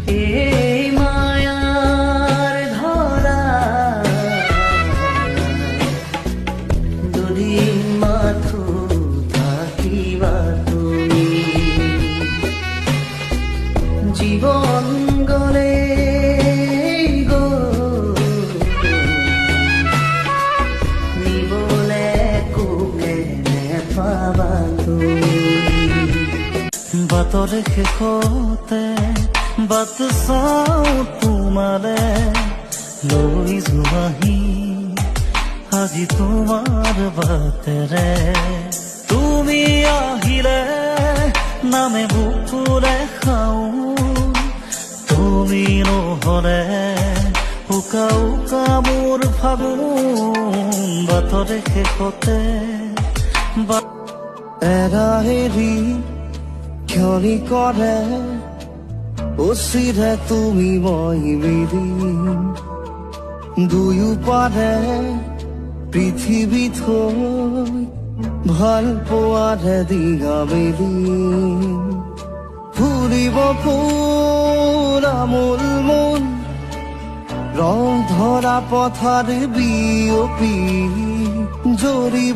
এই মায়ার ধরা দুদিন মাথো থাকিবা তুমি জীবন গলে গো নিবলে কোনে নেপাবা তুমি বাটৰ শেষতে বাট চাওঁ তোমাৰে লৈ যোৱাহি আজি তোমাৰ বাটেৰে তুমি আহিলে নামে বুকুৰে খাওঁ তুমি নহ'লে উকা উকা মোৰ ফাগুন বাটৰ শেষতে এৰা এৰি ক্ষণি কৰে অচিৰে তুমি মই মিলি দুয়ো পাৰে পৃথিৱী থৈ ভাল পোৱাৰে দিঙা মেলি ফুৰিব পুৰা মূল মন ৰং ধৰা পথাৰ বিয়পি জৰি